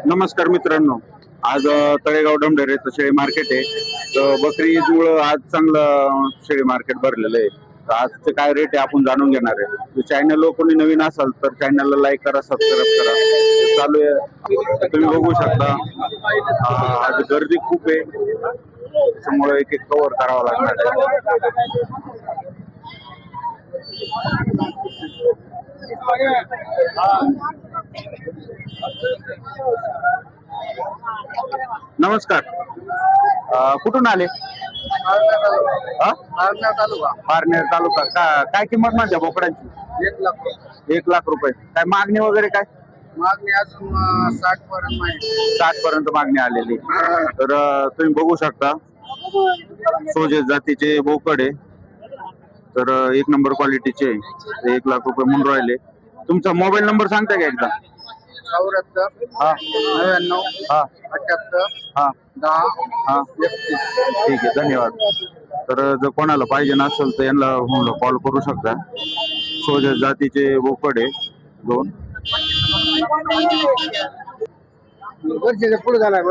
नमस्कार मित्रांनो, आज तळेगाव डमढेरेचं शेळी मार्केट आहे. तर बकरी ईदमुळं आज चांगलं शेळी मार्केट भरलेलं आहे. तर आजचे काय रेट आहे आपण जाणून घेणार आहे. चॅनल कोणी नवीन असाल तर चॅनलला लाईक करा, सबस्क्राईब करा. चालू आहे, तुम्ही बघू शकता. आज गर्दी खूप आहे, त्यामुळे एक एक कव्हर करावं लागणार आहे. नमस्कार, कुठून आले? पारनेर तालुका. काय किंमत म्हणते बोकडांची? 1,00,000. 1,00,000 रुपये. काय मागणी वगैरे काय? मागणी अजून 60 पर्यंत नाही. 60 पर्यंत मागणी आलेली. तर तुम्ही बघू शकता, सोजेस जातीचे बोकड आहे. तर एक नंबर क्वालिटीचे 1,00,000 रुपये म्हणून राहिले. तुमचा मोबाईल नंबर सांगता का एकदा? 74 हा 99 हा 78 हा 10 हा 31. ठीक आहे, धन्यवाद. तर जर कोणाला पाहिजे नसेल तर यांना कॉल करू शकता. सोजेस जातीचे बोकड आहे 2. वर्षाच्या पुढे झालाय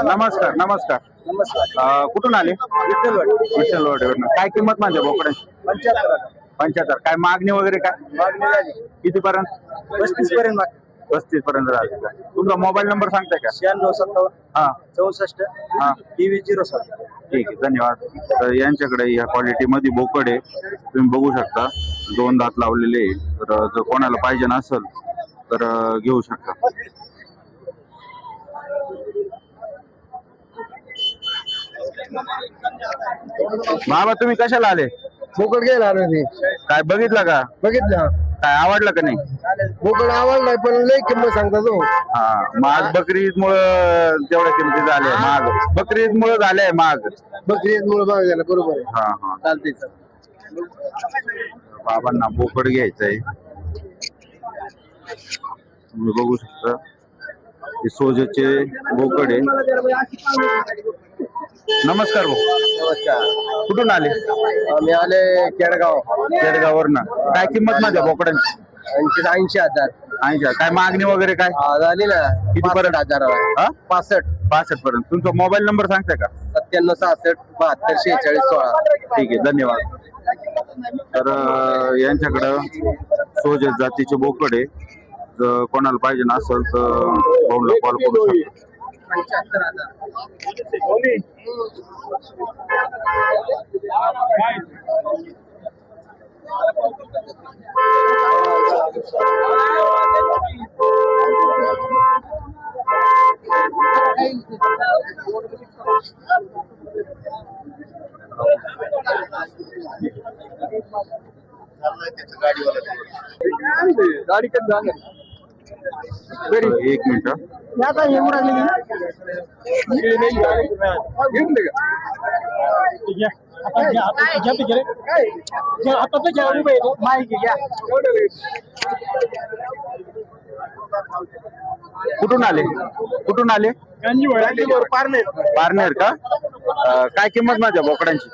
नमस्कार नमस्कार. कुठून आले? विठ्ठलवाडीवरून. काय किंमत म्हणजे बोकडाची? 75. काय मागणी वगैरे काय? मागणी झाली किती पर्यंत? 35 पर्यंत. 35 पर्यंत राहते का? तुमचा मोबाईल नंबर सांगताय का? 96 हा 57 हा 27 ठीक आहे, धन्यवाद. तर यांच्याकडे या क्वालिटी मध्ये बोकड आहे, तुम्ही बघू शकता. 2 दात लावलेले आहे. तर जर कोणाला पाहिजे नसेल तर घेऊ शकता. बाबा तुम्ही कशाला आले? बोकड घ्यायला आलो ते. काय बघितलं का? बघितलं काय आवडलं का नाही? बोकड आवडलाय पण लय किंमत सांगता तो. हा, माग बकरी ईद मुळे तेवढ्या किमती झाल्या. माग बकरी ईद मुळे झालंय माग. बकरी मुळे भाव झाला. बरोबर आहे. हा हा चालते. बाबांना बोकड घ्यायचंय, तुम्ही बघू शकता. हे सोजेचे बोकड आहे. नमस्कार भाऊ, नमस्कार. कुठून आले? मी आले केडगाव. केडगाववरनं. काय किंमत माझ्या बोकडांची? 80,000. 80. काय मागणी वगैरे काय? झाली ना. किती पर्यंत? 65,000. 65 पर्यंत. तुमचा मोबाईल नंबर सांगताय का? 97 66 72 46 16. ठीक आहे, धन्यवाद. तर यांच्याकडं सोजेस जातीचे बोकड आहे. जर कोणाला पाहिजे नसेल तर फोनला कॉल करू शकता. 75,000. गाडी कधी जाणार? एक मिनिट. आता येऊन राहिली. कुठून आले? कुठून आले? पारनेर का? काय किंमत माझ्या बोकडांची?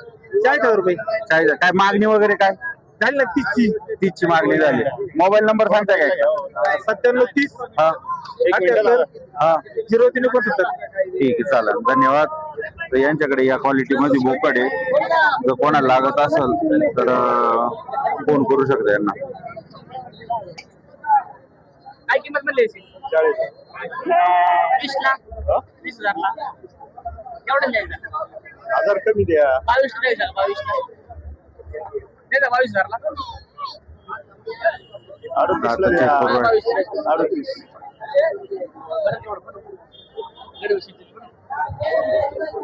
40,000 रुपये. 40. काय मागणी वगैरे काय झाली ना 30ची. 30ची मागणी झाली. मोबाईल नंबर सांगताय काय? 97 30 हा 78 हा 03 69. ठीक आहे, चालेल, धन्यवाद. तर यांच्याकडे या क्वालिटी मध्ये बोकड आहे. जर कोणाला लागत असेल तर फोन करू शकता यांना. काय किंमत म्हणली याची? 20,00,000 20,000 एवढं द्यायचं? 1000 कमी द्या. 22 द्यायचं. 22 नाही का? 22,000 38 चेक करू आहे.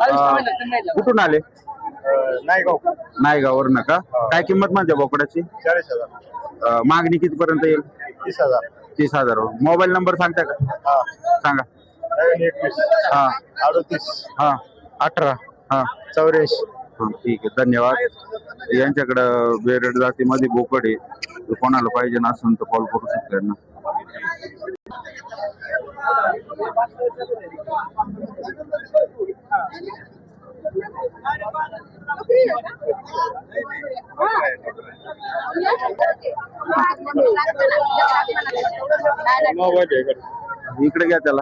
38. कुठून आले? नायगाववरनं का? काय किंमत माझ्या बोकडाची? 40,000. मागणी किती पर्यंत येईल? 30,000. 30,000. मोबाईल नंबर सांगता का? हा सांगा. 21 हा 38 हा 18 हा 84. हा ठीक आहे, धन्यवाद. यांच्याकडं बेरड जातीमध्ये बोकड आहे. जर कोणाला पाहिजे नसेल तर कॉल करू शकता यांना. इकडे घ्या त्याला.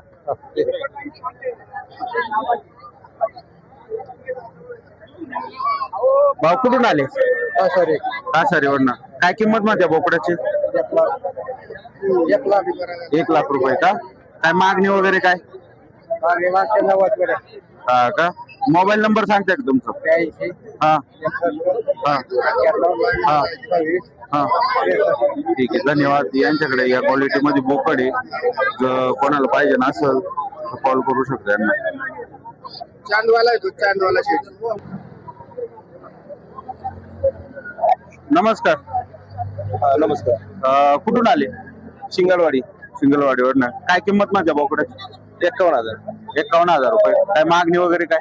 भाऊ कुठून आले? सॉरी हा सर वरनं. काय किंमत म्हणते बोकडाची? 1,00,000 रुपये का? काय मागणी वगैरे काय? हा का? मोबाईल नंबर सांगताय का तुमचा? हा हा हा हा ठीक आहे, धन्यवाद. यांच्याकडे या क्वालिटी मध्ये बोकड आहे. जर कोणाला पाहिजे नसेल तर कॉल करू शकता यांना. चांदवाला आहे तो, चांदवाला शेठ. नमस्कार. नमस्कार. कुठून आले? शिंगलवाडी सिंगलवाडीवरनं. काय किंमत माझ्या बोकडाची? 51,000 51,000 रुपये. काय मागणी वगैरे काय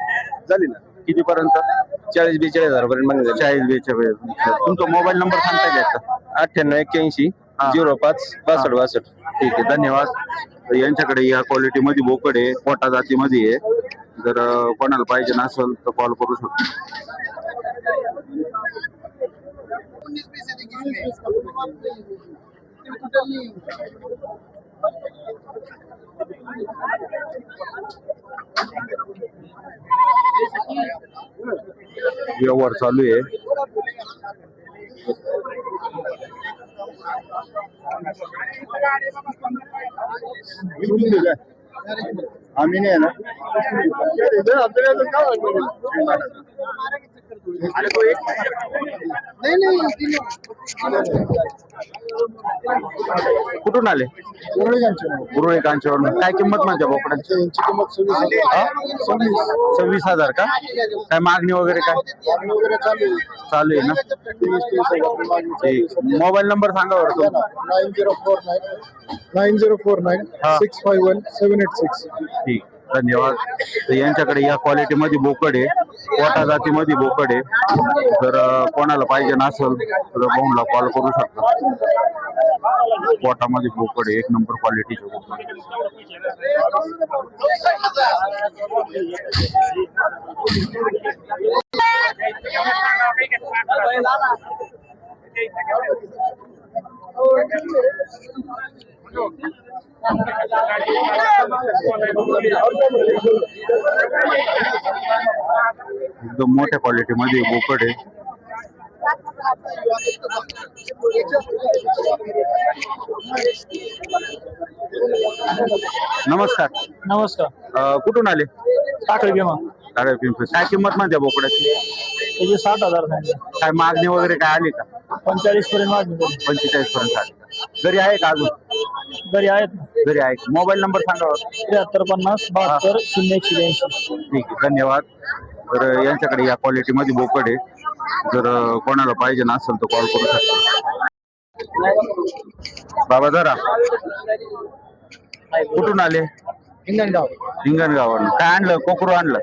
झाली ना. कितीपर्यंत? 40-42,000 पर्यंत मागणी 40-42. तुमचा मोबाईल नंबर सांगता का? 98-81 हा. 05-62-62. ठीक आहे, धन्यवाद. तर यांच्याकडे या क्वालिटी मध्ये बोकड आहे, पोटा जातीमध्ये आहे. जर कोणाला पाहिजे नसेल तर कॉल करू शकतो. 19 पैसे देखील. व्यवहार चालू आहे. आम्ही नाही ना. कुठून आले? गुरुळे कांचीवरून. काय किंमत म्हणते बोकडाची? 26,000 का? काय मागणी वगैरे काय चालू आहे ना? ठीक. मोबाईल नंबर सांगा बरं तुमचा. 9049 651 786. ठीक, धन्यवाद. तर यांच्याकडे या क्वालिटी मध्ये बोकड आहे, पोटा जाती मध्ये बोकड आहे. जर कोणाला पाहिजे नसेल तर भाऊला कॉल करू शकता. पोटामध्ये बोकड आहे, 1 नंबर क्वालिटीचे बोकड. एकदम मोठ्या क्वालिटी मध्ये बोकड आहे. नमस्कार. नमस्कार. कुठून आले? टाकळी भीमा. काय किंमत म्हणते बोकडाची? त्याचे 60,000 सांगितले. काय मागणी वगैरे काय आली का? 45 पर्यंत मागणी झाली. 45 पर्यंत आली का? घरी आहे का अजून? घरी आहेत ना. घरी आहे. मोबाईल नंबर सांगा. 7350 72 0182. ठीक आहे, धन्यवाद. तर यांच्याकडे या क्वालिटी मध्ये बोकड आहे. जर कोणाला पाहिजे नसेल तर कॉल करू शकता. बाबा जरा कुठून आले? हिंगणगाव. हिंगणगाववरून. काय आणलं? कोकरू आणलं.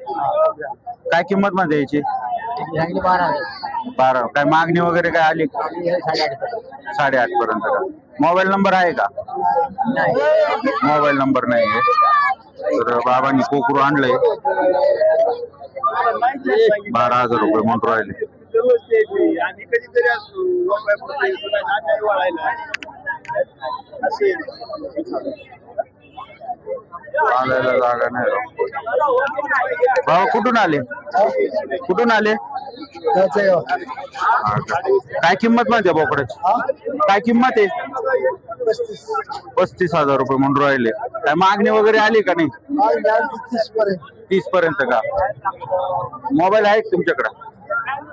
काय किंमत मध्ये यायची? 12. काय मागणी वगैरे काय आली का? 8.5 पर्यंत का? मोबाईल नंबर आहे का? मोबाईल नंबर नाही आहे. तर बाबांनी कोकरू आणलंय. 12,000 रुपये म्हणून राहिले. आणि कधीतरी असतो चालायला जागा नाही राव. भाऊ कुठून आले? कुठून आले? हा का? काय किंमत म्हणते बोकडाची? काय किंमत आहे? 35,000 रुपये म्हणून राहिले. काय मागणी वगैरे आली का नाही? 30 पर्यंत का? मोबाईल आहे का तुमच्याकडे?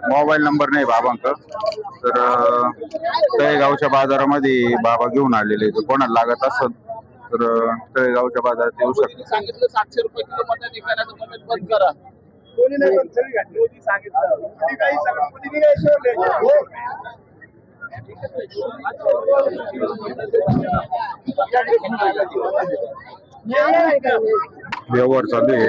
मोबाईल नंबर नाही बाबांक. तर तळेगावच्या बाजारामध्ये बाबा घेऊन आलेले. तर कोणाला लागत असेल तर तळेगावच्या बाजारात येऊ शकतो. सांगितलं 700 रुपये किलो मटण करायचं, कमेंट बंद करा. कोणी नाही पण सगळी घातली होती सांगितलं. कुणी काही सांगा, कुणी काही सोडले. व्यवहार चालू आहे.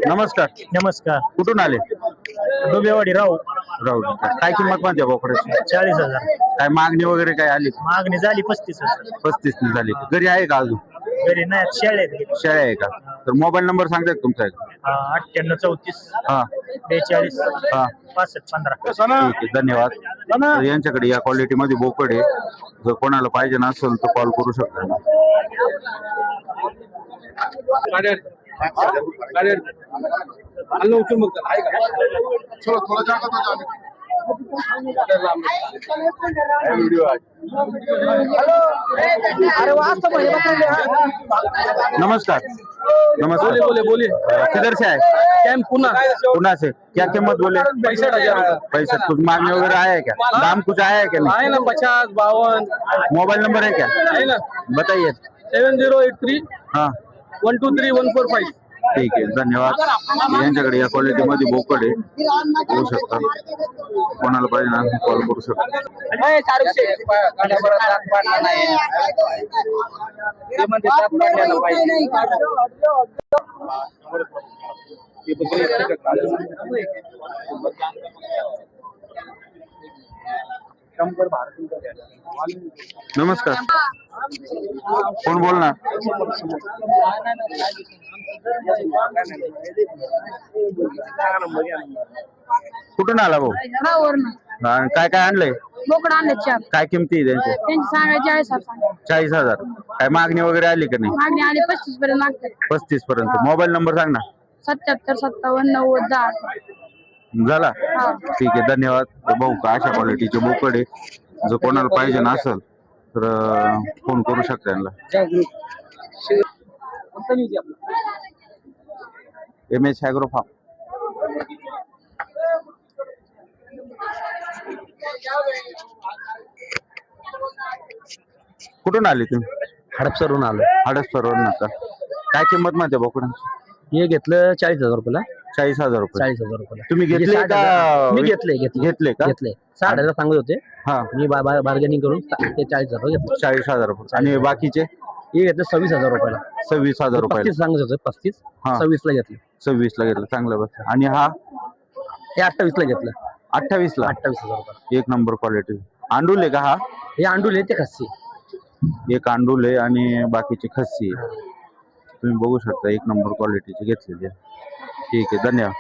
नमस्कार. नमस्कार. कुठून आले? डोबेवाडी राहू राहू दे. काय किंमत म्हणते बोकडाची? 40,000. काय मागणी वगैरे काय आली? मागणी झाली 35,000. 35 ने झाली. घरी आहे का अजून? घरी नाही शेळ्या आहेत. शेळ्या आहे का? तर मोबाईल नंबर सांगताय का तुमचा? 98 हा 34 हा 65 15. ठीक आहे, धन्यवाद. तर यांच्याकडे या क्वालिटी मध्ये बोकड आहे. जर कोणाला पाहिजे नसेल तर कॉल करू शकता. चलो थोड़ा जाकर तो जाने नमस्कार. नमस्कार. बोलिए किधर से आए? कैंप पुना पुणे से. क्या कीमत बोले? 65,000 पैसा कुछ मांगने वगैरह आया है क्या? दाम कुछ आया है क्या? नहीं. है ना 50 52 मोबाइल नंबर है क्या? है ना बताइए. 7083 हाँ 123145. ठीक आहे, धन्यवाद. यांच्याकडे या क्वालिटी मध्ये बोकड आहे, होऊ शकता. कोणाला पाहिजे ना कॉल करू शकता. नमस्कार. कोण बोलणार? कुठून आला भाऊ? आणि काय काय आणलंय? बोकड आणले 4. काय किमती आहे त्यांची? त्यांची सांगायची 40,000. 40,000. काय मागणी वगैरे आली का नाही? मागणी आली 35 पर्यंत मागतात. 35 पर्यंत. मोबाईल नंबर सांग ना. 77 57 90 10. झाला. हा. ठीक आहे, धन्यवाद. तर भाऊ का अशा क्वालिटीचे बोकड आहे, जर कोणाला पाहिजे नसेल तर फोन करू शकता यांना. MS Agro Farm. कुठून आले तुम्ही? हडपसरहून आलो. हडपसरवरून का? काय किंमत म्हणते बोकडांची? हे घेतलं 40,000 रुपयाला. 40,000 रुपये. 40,000 रुपयाला. तुम्ही घेतले म्हणजे का? 60,000. मी घेतले घेतले का? 60,000 सांगत होते. हा मी बार्गेनिंग करून ते 40,000 रुपये घेतले. 40,000 रुपये. आणि बाकीचे? हे घेतलं 26,000 रुपयाला. 26,000 रुपये. 35 सांगत होते. 35 हा. 26 ला घेतलं. 26 ला घेतलं, चांगलं बस. आणि हा हे 28 ला घेतलं. 28 ला. 28,000 रुपये. एक नंबर क्वालिटी. अंडूल आहे का हा? हे अंडूल आहे ते खस्सी. एक अंडूल आहे आणि बाकीची खस्सी आहे. तुम्ही बघू शकता, एक नंबर क्वालिटीचे घेतलेले. ठीक आहे, धन्यवाद.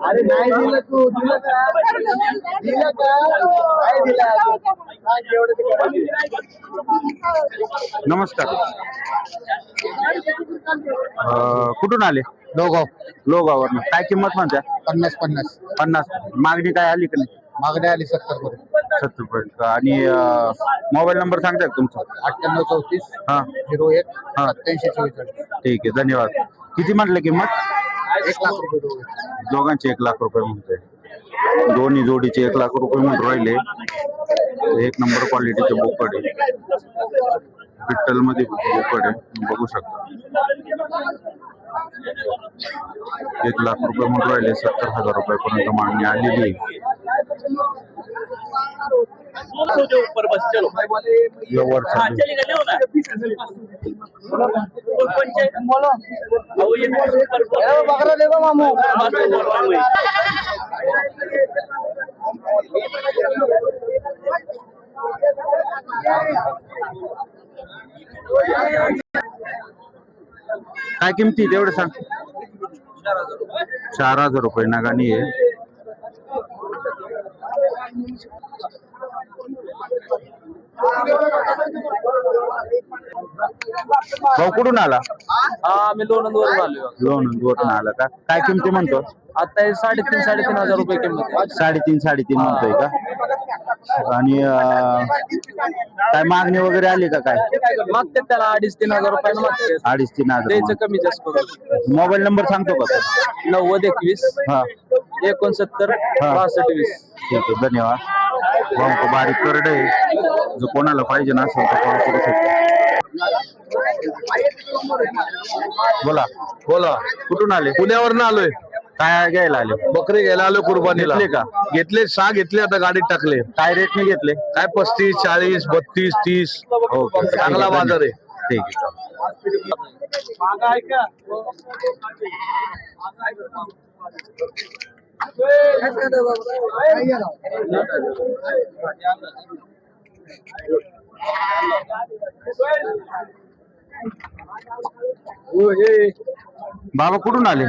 अरे नाही दिलं तू दिलं का काय दिलं नमस्कार. कुठून आले? लोगाव. लोगावरनं. काय किंमत म्हणत्या? 50 50. मागणी काय आली का नाही? मागणी आली 70 पर्यंत. 70 पर्यंत. आणि मोबाईल नंबर सांगताय का तुमचा? 98 34 हा 01 हा 87 44. ठीक आहे, धन्यवाद. किती म्हटलं किंमत? 1 लाख रुपये दोघे. दोघांचे 1 लाख रुपये म्हणते. दोन्ही जोडीचे 1 लाख रुपये म्हणून राहिले. एक नंबर क्वालिटीचे बोकड आहे, पिट्टल मध्ये बोकड आहे, बघू शकता. 1 लाख रुपये म्हणून राहिले. 70,000 रुपयापर्यंत मागणी आलेली आहे. काय किमती तेवढं सांग. 4,000 रुपये नागानी आहे. भाऊ कुठून आला? मी लोणंदवरून आलो. लोणंदवरून आला का? काय किमती म्हणतो? आता हे 3,500-3,500 रुपये किंमत आहे. 3,500 म्हणतोय का? आणि काय मागणी वगैरे आली का? काय मागते त्याला 2,500-3,000 रुपयाला मागते. 2,500-3,000 द्यायचं कमी जास्त करून. मोबाईल नंबर सांगतो का? 90 21 हा 69 62 20. ठीक आहे, धन्यवाद. भाऊ बारीक करड आहे, जो कोणाला पाहिजे ना असेल तर कॉल करू शकतो. बोला. बोला. कुठून आले? पुण्यावरून आलोय. काय घ्यायला आले? बकरे घ्यायला आलो कुर्बानीला. घेतले का? घेतले 6 घेतले, आता गाडीत टाकले. काय रेटने घेतले? काय 35, 40, 32, 30. ओके, चांगला बाजार आहे. ठीक आहे. बाबा कुठून आले?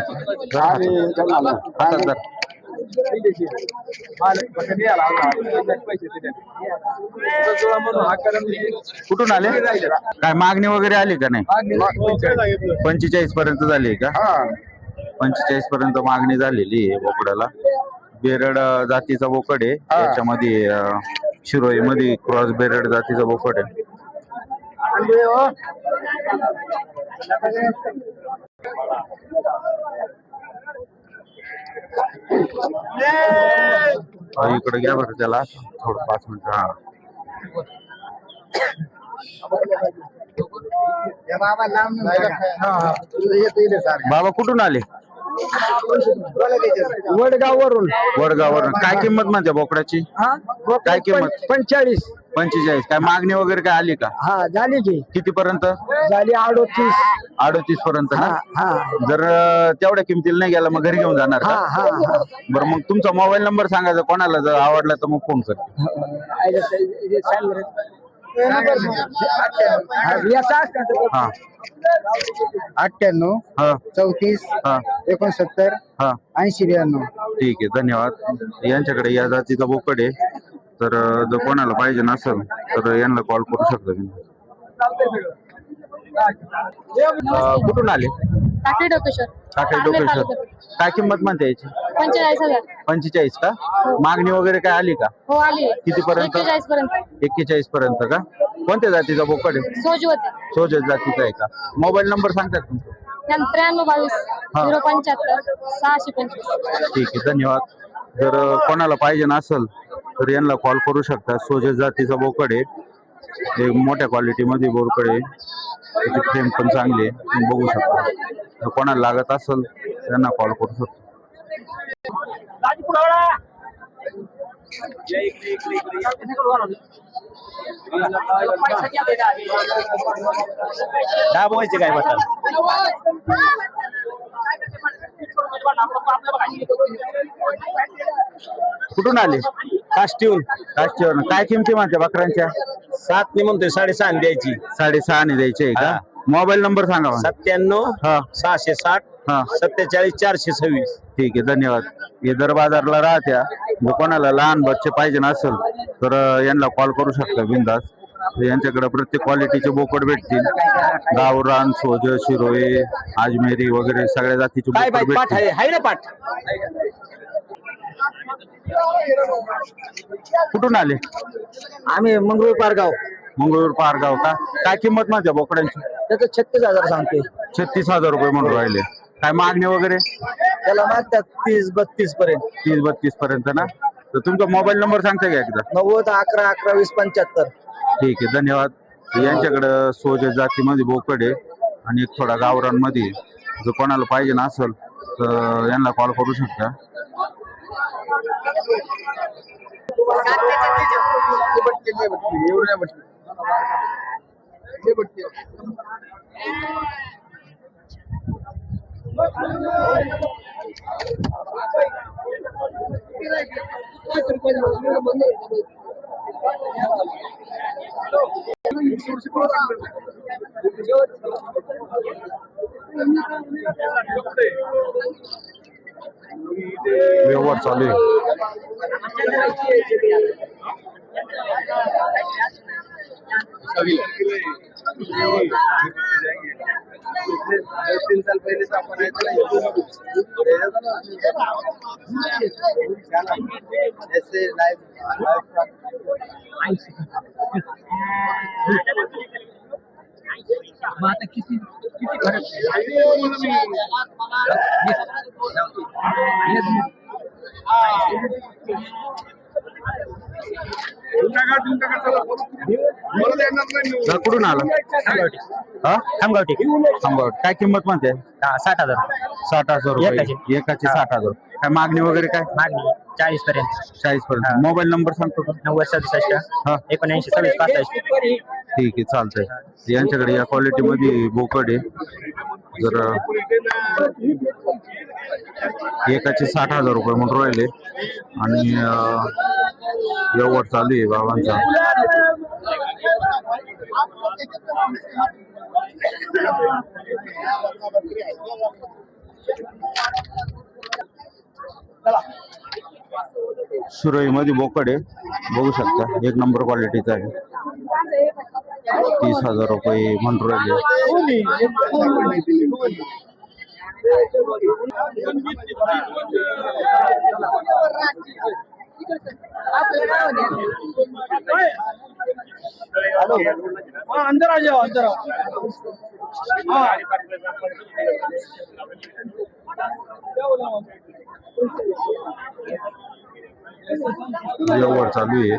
हातात धर. कुठून आले? काय मागणी वगैरे आली का नाही? 45 पर्यंत झाली का? 45 पर्यंत मागणी झालेली आहे बोकडाला. बेरड जातीचा बोकड आहे. त्याच्यामध्ये शिरोई मध्ये क्रॉस बेरड जातीचा बोकड आहे. इकडे घ्या बरं त्याला थोडं 5 मिनिटं. हा बाबा कुठून आले? वडगाववरून. वडगाववरून. काय किंमत म्हणते बोकडाची? काय किंमत? 45. 45. काय मागणी वगैरे काय आली का? हा झाली की. किती पर्यंत? झाली 38. 38 पर्यंत ना? हा जर तेवढ्या किमतीला नाही गेला मग घरी घेऊन जाणार हा का? हा बरं मग तुमचा मोबाईल नंबर सांगायचा, कोणाला जर आवडला तर मग फोन कर. हा 98 हा 34 हा 69 हा 80 92. ठीक आहे, धन्यवाद. यांच्याकडे या जातीचा बोकड आहे, तर जर कोणाला पाहिजे नसेल तर यांना कॉल करू शकता तुम्ही. कुठून आले? टाकळी डोकेश्वर. टाकळी डोकेश्वर. काय किंमत म्हणते याची? 45,000. 45 का? मागणी वगैरे काय आली का? हो आली. किती पर्यंत? 41 पर्यंत. 41 पर्यंत का? कोणत्या जातीचा बोकड आहे? सोजवती. सोजत जातीचा आहे का? मोबाईल नंबर सांगतात तुमचा? 93 22 075 625. ठीक आहे, धन्यवाद. जर कोणाला पाहिजे नसेल तर यांना कॉल करू शकता. सोजत जातीचा बोकड आहे, एक मोठ्या क्वालिटी मध्ये बोकड आहे. त्याची फ्रेम पण चांगली आहे, तुम्ही बघू शकता. जर कोणाला लागत असेल त्यांना कॉल करू शकता. दाबवायचे काय बटन? कुठून आले? काष्टीहून. काष्टीवरून. काय किमती म्हणते बकऱ्यांच्या? 7 ने म्हणतोय, 6.5 द्यायची. 6.5 द्यायचे आहे का? मोबाईल नंबर सांगा मला. 97 हा 660 हा 47 426. ठीक आहे, धन्यवाद. हे दर बाजारला राहत्या. जर कोणाला लहान बच्चे पाहिजे नसेल तर यांना कॉल करू शकता बिंदास. यांच्याकडे प्रत्येक क्वालिटीचे बोकड भेटतील. गावरान, सोज, शिरोई, अजमेरी वगैरे सगळ्या जातीचे काय बोकड बाई पाठ भेटतील. आहे ना पाठ? कुठून आले? आम्ही मंगळूर पारगाव. मंगळूर पारगाव का? काय किंमत माझ्या बोकडांची? त्याचं 36,000 सांगते. 36,000 रुपये म्हणून राहिले. काय मागणी वगैरे? त्याला मागतात 30-32 पर्यंत. 30-32 पर्यंत ना? तर तुमचा मोबाईल नंबर सांगता का एकदा? 90 11 11 20 75. ठीक आहे, धन्यवाद. यांच्याकडं सोज जातीमध्ये बोकड आहे आणि एक थोडा गावरांमध्ये. जर कोणाला पाहिजे नसेल तर यांना कॉल करू शकता. व्यवहार चालू आहे. कुठून आला? हा खामगावठी थांबा काय किंमत म्हणते 60,000 60,000 रुपये एकाची. एकाची 60,000 काय मागणी वगैरे काय मागणी 40 पर्यंत 40 पर्यंत मोबाईल नंबर सांगतो का 90 हा 67 79 26 65 ठीक आहे चालतंय यांच्याकडे या क्वालिटी मध्ये बोकड आहे जर एकाचे 60,000 रुपये म्हणून राहिले आणि व्यवहार चालू आहे बाबांचा सुरई मध्ये बोकड आहे बघू शकता एक नंबर क्वालिटीचा आहे 30,000 रुपये म्हणून राहिले अंदर आ जाओ अंदर आओ व्यवहार चालू आहे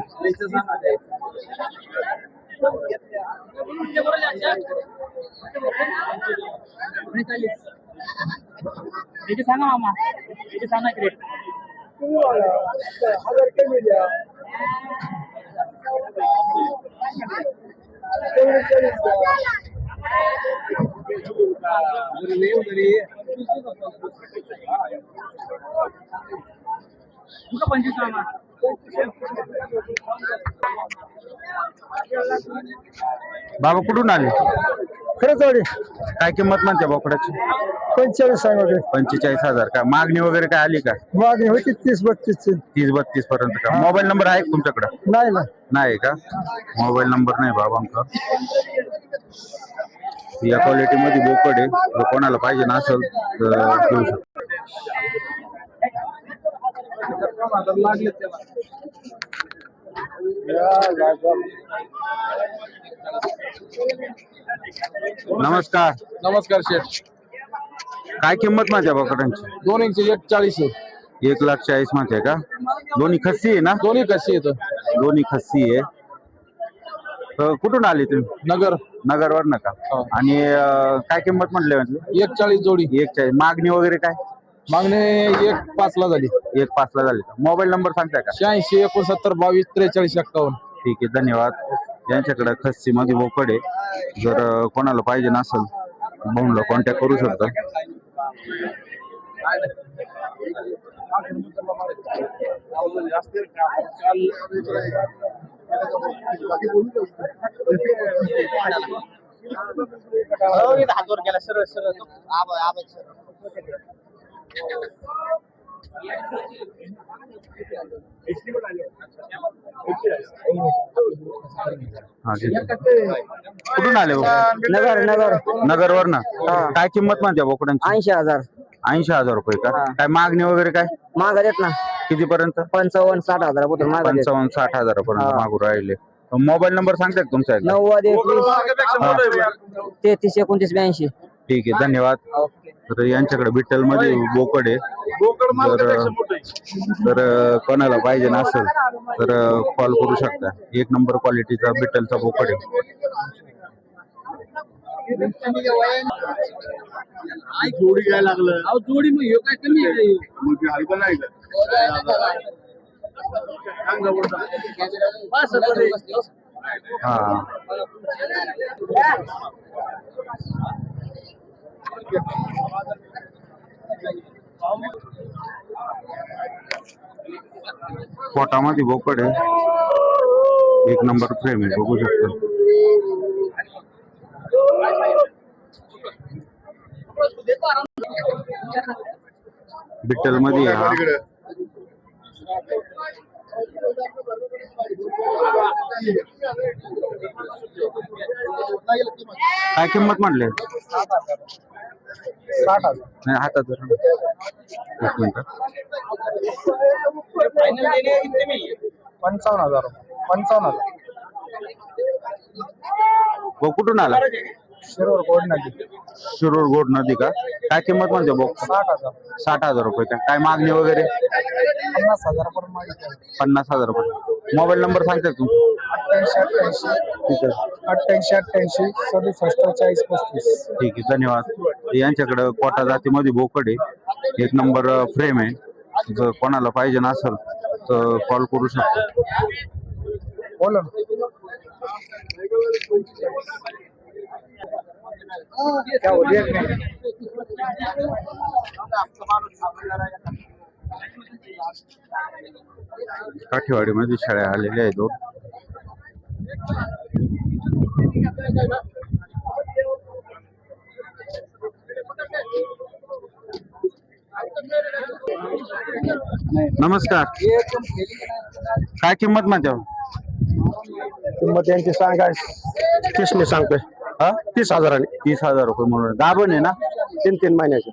सांगा मामा सांगा क्रेट 1000 कमी द्या बाबा कुठून आले खरंच वाडी काय किंमत म्हणते बोकडाची 45 सांगते 45,000 का मागणी वगैरे काय आली का मागणी होती 30-32 30-32 पर्यंत का मोबाईल नंबर आहे का तुमच्याकडे नाही ना नाही का मोबाईल नंबर नाही बाबांचा या क्वालिटी मध्ये बोकड आहे जर कोणाला पाहिजे ना असेल तर घेऊ शकतो नमस्कार नमस्कार शेठ काय किंमत माझ्या आहे बोकडांची दोन्हीची 140 आहे 1,40,000 मध्ये का दोन्ही खस्सी आहे ना दोन्ही कशी येतं दोन्ही खस्सी आहे तर कुठून आली तुम्ही नगर नगरवर ना का हो. आणि काय किंमत म्हटले म्हटलं 140 जोडी 1,40,000 मागणी वगैरे काय मागणी 1.5 ला झाली 1,05,000 झाली का मोबाईल नंबर सांगताय का 86 69 22 43 51 ठीक आहे धन्यवाद यांच्याकडे खस्सी मध्ये बोकड आहे जर कोणाला पाहिजे नसेल भाऊला कॉन्टॅक्ट करू शकता हा ठीक आहे. कुठून आले हो? नगर नगरवर ना काय किंमत म्हणते बोकडांची 80,000 80,000 रुपये का काय मागणी वगैरे काय मागा देत ना किती पर्यंत 55-60,000 कुठून मागा देत 55-60,000 पर्यंत मागू राहिले मोबाईल नंबर सांगताय का तुमचा एकदा? 90 33 29 82 ठीक आहे धन्यवाद तर यांच्याकडे विठ्ठल मध्ये बोकड आहे तर कोणाला पाहिजे नसेल तर कॉल करू शकता एक नंबर क्वालिटीचा विठ्ठलचा बोकड आहे जोडी काय लागलं जोडी मग हे काय कमी आहे मग हलका नाही हा पोटामध्ये बोकड आहे एक नंबर फ्रेम आहे बघू शकतो बिट्टल मध्ये आहे हा काय किंमत म्हटले 60,000 नाही हातात धरा. एक मिनिट 55,000 55,000 भाऊ कुठून आला शिरोर कोड नदी शिरूर गोड नदी का काय किंमत म्हणते बॉक्स 60,000 60,000 रुपये का काय मागणी वगैरे 50,000 पर्यंत मागितलं 50,000 रुपये मोबाईल नंबर सांगते तू 88 ठीक आहे 88 88 67 40 35. ठीक आहे, धन्यवाद. यांच्याकडे कोटा जातीमध्ये बोकड आहे, एक नंबर फ्रेम आहे. जर कोणाला पाहिजे नसेल तर कॉल करू शकतो. बोला क्या हो गया? काठेवाडीमध्ये शेळ्या आलेल्या आहेत दोन. नमस्कार, काय किंमत म्हणते? किंमत यांची सांगा 30 सांगतोय. हा, 30,000 30,000 रुपये म्हणून. गाभण आहे ना? 3 महिन्याचे.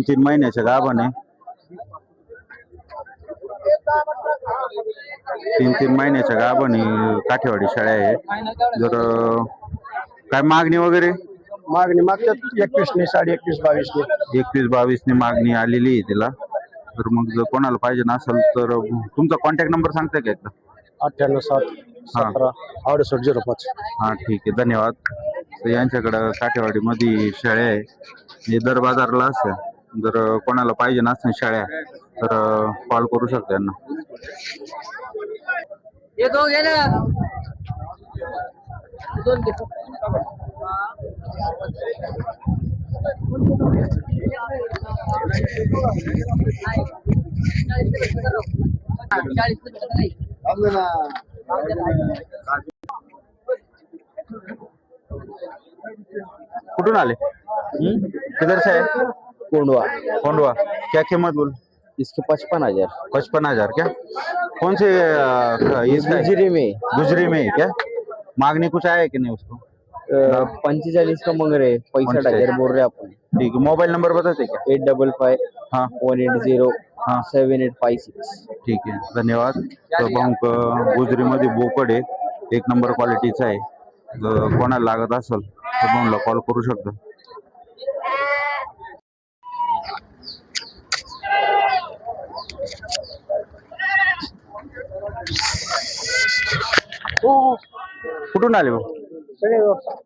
3 महिन्याच्या गाभण आहे. 3 महिन्याच्या गाभण आहे. काठेवाडी शेळ्या आहे. जर काय मागणी वगैरे? मागणी मागतात 21 21 22 21-22 ने मागणी आलेली आहे तिला. तर मग जर कोणाला पाहिजे नसेल तर तुमचा कॉन्टॅक्ट नंबर सांगता का एकदा? 98 7 17 68 05. हा, ठीक आहे, धन्यवाद. तर यांच्याकडं काठेवाडीमध्ये शेळ्या आहे. हे दर बाजारला असतं. जर कोणाला पाहिजे नसेल शेळ्या तर कॉल करू शकता यांना. कुठून आले? किधर से है? कोंडवा. कोंडवा. क्या कीमत बोल? इसके 55,000. 55,000 क्या? कौन से इसका? गुजरी में गुजरी में है क्या? मांगनी कुछ आया है कि नहीं उसको? 45 का मांग रहे, 65,000 बोल रहे अपन. ठीक है, मोबाइल नंबर बताते क्या? 855 हाँ 180 हाँ 7856. ठीक आहे, धन्यवाद. तर भाऊक गुजरीमध्ये बोकड आहे, एक नंबर क्वालिटीचा आहे. जर कोणाला लागत असेल तर भाऊला कॉल करू शकता. कुठून आले भाऊ?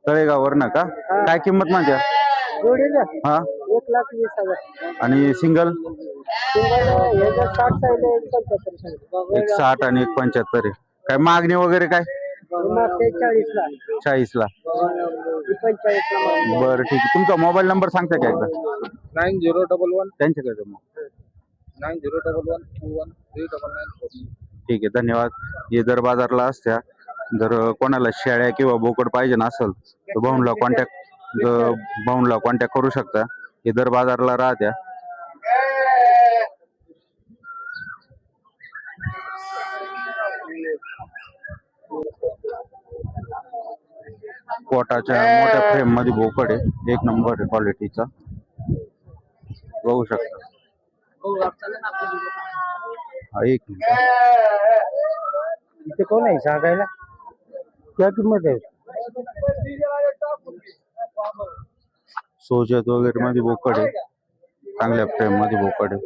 तळेगाववरनं का? काय किंमत माझ्या? हा, 1,20,000. आणि सिंगल? 60 आणि 75 आहे. काय मागणी वगैरे काय? 40 ला. बरं, ठीक आहे. तुमचा मोबाईल नंबर सांगता का एकदा? 9011 त्यांच्याकडे मग. 9011213994. ठीक आहे, धन्यवाद. हे दर बाजारला असत्या. जर कोणाला शेळ्या किंवा बोकड पाहिजे नसेल तर भाऊला कॉन्टॅक्ट करू शकता. हे दर बाजारला राहत्या. कोटाच्या मोठ्या फ्रेम मध्ये बोकड आहे, एक नंबर क्वालिटीचा, बघू शकता. हा, एक मिनिट. इथे कोण आहे सांगायला? क्या किंमत आहे? सोजत वगैरे मध्ये बोकड आहे, चांगल्या फ्रेम मध्ये बोकड आहे.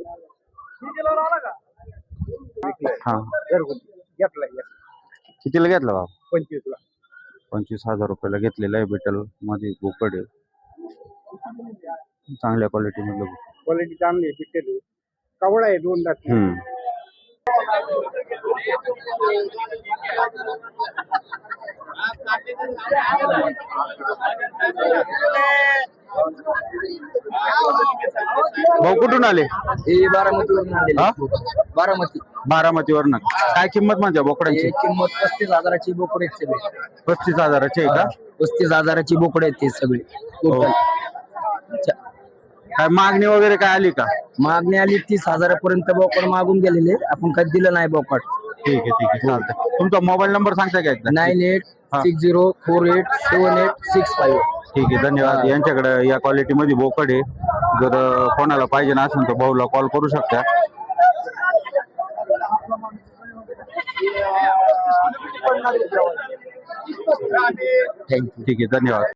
हा, कितीला घेतला बाबा? 25 25,000 रुपयाला घेतलेला आहे. बिटल मध्ये बोकड आहे, चांगल्या क्वालिटी मधलं. क्वालिटी चांगली आहे. पिटेल आहे, कवळा आहे, 2 दात. भाऊ कुठून आले? बारामतीवरून आणलेली. हा? बारामती. बारामतीवरनं. काय किंमत म्हणजे बोकडांची? किंमत 35,000ची बोकडे आहेत सगळे. 35,000ची आहे का? 35,000ची बोकडे आहेत ते सगळे. हो. काय मागणी वगैरे काय आली का? मागणी आली 30,000 बोकड मागून गेलेले, आपण कधी दिलं नाही बोकड. ठीक आहे, ठीक आहे, चालतंय. तुमचा मोबाईल नंबर सांगता का एकदा? 9860487665. ठीक आहे, धन्यवाद. यांच्याकडे या क्वालिटी मध्ये बोकड आहे. जर कोणाला पाहिजे नसेल तर भाऊला कॉल करू शकता. थँक्यू. ठीक आहे, धन्यवाद.